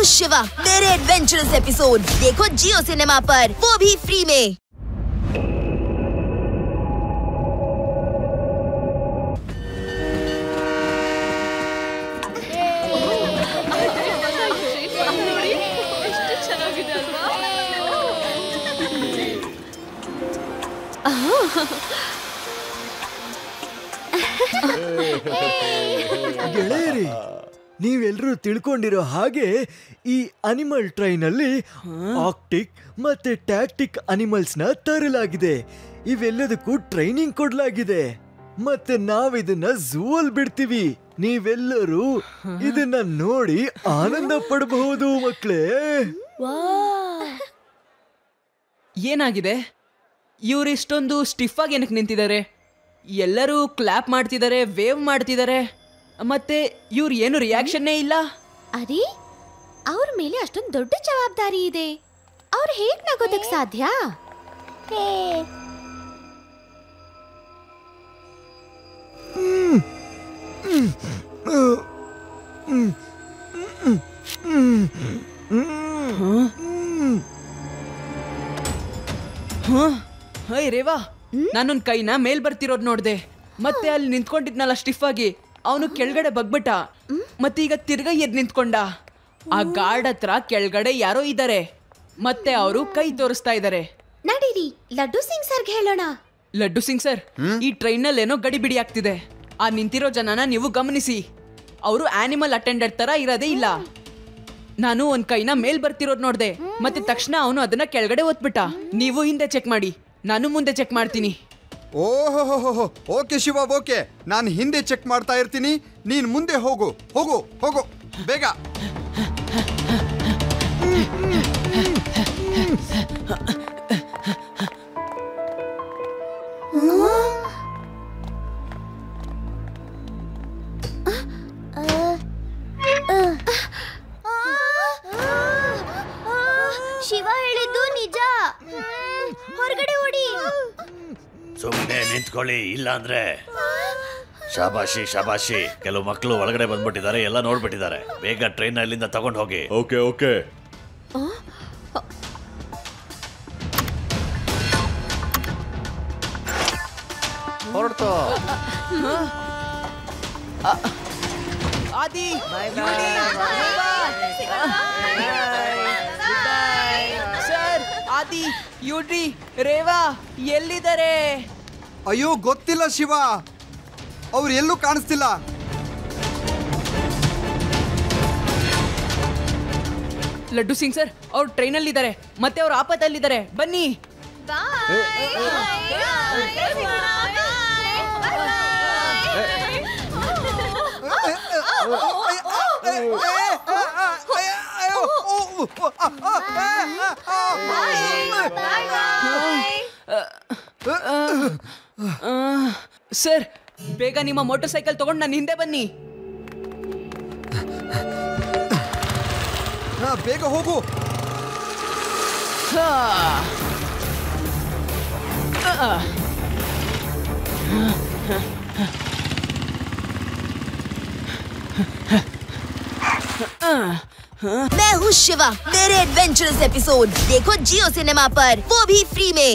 शिवा, मेरे adventurous episode देखो जियो cinema पर, वो भी फ्री में। ಗೆಳೆಯರಿ, ನೀವೆಲ್ಲರೂ ತಿಳ್ಕೊಂಡಿರೋ ಹಾಗೆ ಈ ಅನಿಮಲ್ ಟ್ರೈನ್ ಅಲ್ಲಿ ಆರ್ಕ್ಟಿಕ್ ಮತ್ತೆ ಟ್ಯಾಕ್ಟಿಕ್ ಅನಿಮಲ್ಸ್ ನ ತರಲಾಗಿದೆ. ಇವೆಲ್ಲದಕ್ಕೂ ಟ್ರೈನಿಂಗ್ ಕೊಡ್ಲಾಗಿದೆ. ಮತ್ತೆ ನಾವಿದನ್ನ ಝೂ ಅಲ್ಲಿ ಬಿಡ್ತೀವಿ. ನೀವೆಲ್ಲರೂ ಇದನ್ನ ನೋಡಿ ಆನಂದ ಪಡಬಹುದು ಮಕ್ಕಳೇ. ಏನಾಗಿದೆ? ಇವ್ರು ಇಷ್ಟೊಂದು ಸ್ಟಿಫ್ ಆಗಿ ಏನಕ್ಕೆ ನಿಂತಿದ್ದಾರೆ? ಎಲ್ಲರೂ ಕ್ಲಾಪ್ ಮಾಡ್ತಿದ್ದಾರೆ, ವೇವ್ ಮಾಡ್ತಿದ್ದಾರೆ, ಮತ್ತೆ ಇವ್ರು ಏನು ರಿಯಾಕ್ಷನ್ನೇ ಇಲ್ಲ. ಅರೆ, ಅವ್ರ ಮೇಲೆ ಅಷ್ಟೊಂದು ದೊಡ್ಡ ಜವಾಬ್ದಾರಿ ಇದೆ. ಅವ್ರು ಹೇಗ್ ನಗೋದಕ್ ಸಾಧ್ಯ? ಹೇ ರೇವಾ, ನಾನೊಂದ್ ಕೈನ ಮೇಲ್ ಬರ್ತಿರೋದ್ ನೋಡ್ದೆ. ಮತ್ತೆ ಅಲ್ಲಿ ನಿಂತ್ಕೊಂಡಿದ್ನಲ್ಲ ಸ್ಟಿಫ್ ಆಗಿ, ಅವನು ಕೆಳಗಡೆ ಬಗ್ಬಿಟ್ಟ. ಮತ್ತೆ ಈಗ ತಿರ್ಗಾ ಎದ್ ನಿಂತ್ಕೊಂಡ. ಆ ಗಾರ್ಡ್ ಹತ್ರ ಕೆಳಗಡೆ ಯಾರೋ ಇದ್ದಾರೆ, ಮತ್ತೆ ಅವರು ಕೈ ತೋರಿಸ್ತಾ ಇದ್ದಾರೆ. ನಡೀರಿ, ಲಡ್ಡು ಸಿಂಗ್ ಸರ್ಗೆ ಹೇಳೋಣ. ಲಡ್ಡು ಸಿಂಗ್ ಸರ್, ಈ ಟ್ರೈನ್ ನಲ್ಲಿ ಏನೋ ಗಡಿಬಿಡಿ ಆಗ್ತಿದೆ. ಆ ನಿಂತಿರೋ ಜನನ ನೀವು ಗಮನಿಸಿ. ಅವರು ಆನಿಮಲ್ ಅಟೆಂಡೆಂಟ್ ತರ ಇರೋದೇ ಇಲ್ಲ. ನಾನು ಒಂದ್ ಕೈನ ಮೇಲ್ ಬರ್ತಿರೋದ್ ನೋಡ್ದೆ, ಮತ್ತೆ ತಕ್ಷಣ ಅವನು ಅದನ್ನ ಕೆಳಗಡೆ ಒತ್ಬಿಟ್ಟ. ನೀವು ಹಿಂದೆ ಚೆಕ್ ಮಾಡಿ, ನಾನು ಮುಂದೆ ಚೆಕ್ ಮಾಡ್ತೀನಿ. ಓಹೋ, ಓಕೆ ಶಿವ, ಓಕೆ. ನಾನು ಹಿಂದೆ ಚೆಕ್ ಮಾಡ್ತಾ ಇರ್ತೀನಿ, ನೀನ್ ಮುಂದೆ ಹೋಗು ಹೋಗು ಹೋಗು ಬೇಗ. ಶಿವ ಹೇಳಿದ್ದು ನಿಜ. ಹೊರಗಡೆ ಓಡಿ. ಸುಮ್ಮನೆ ನಿಂತ್ಕೊಳ್ಳಿ, ಇಲ್ಲ ಅಂದ್ರೆ. ಶಾಬಾಶಿ ಶಾಬಾಶಿ. ಕೆಲವು ಮಕ್ಕಳು ಒಳಗಡೆ ಬಂದ್ಬಿಟ್ಟಿದ್ದಾರೆ, ಎಲ್ಲ ನೋಡ್ಬಿಟ್ಟಿದ್ದಾರೆ. ಬೇಗ ಟ್ರೈನ್ ಅಲ್ಲಿಂದ ತಗೊಂಡು ಹೋಗಿ. Okay okay. ಹೊರಡ್ತೋ. ಆದಿ, ಸರ್, ಆದಿ, ಯುಡ್ರಿ, ರೇವಾ ಎಲ್ಲಿದ್ದಾರೆ? ಅಯ್ಯೋ, ಗೊತ್ತಿಲ್ಲ ಶಿವ, ಅವ್ರು ಎಲ್ಲೂ ಕಾಣಿಸ್ತಿಲ್ಲ. ಲಡ್ಡು ಸಿಂಗ್ ಸರ್, ಅವ್ರು ಟ್ರೈನಲ್ಲಿ ಇದ್ದಾರೆ, ಮತ್ತೆ ಅವ್ರು ಆಪತ್ತಲ್ಲಿದ್ದಾರೆ. ಬನ್ನಿ. ಸರ್, ಬೇಗ ನಿಮ್ಮ ಮೋಟರ್ ಸೈಕಲ್ ತಗೊಂಡು ನನ್ನ ಹಿಂದೆ ಬನ್ನಿ. ಬೇಗ ಹೋಗು. मैं हूँ शिवा, मेरे एडवेंचरस एपिसोड देखो जियो सिनेमा पर, वो भी फ्री में।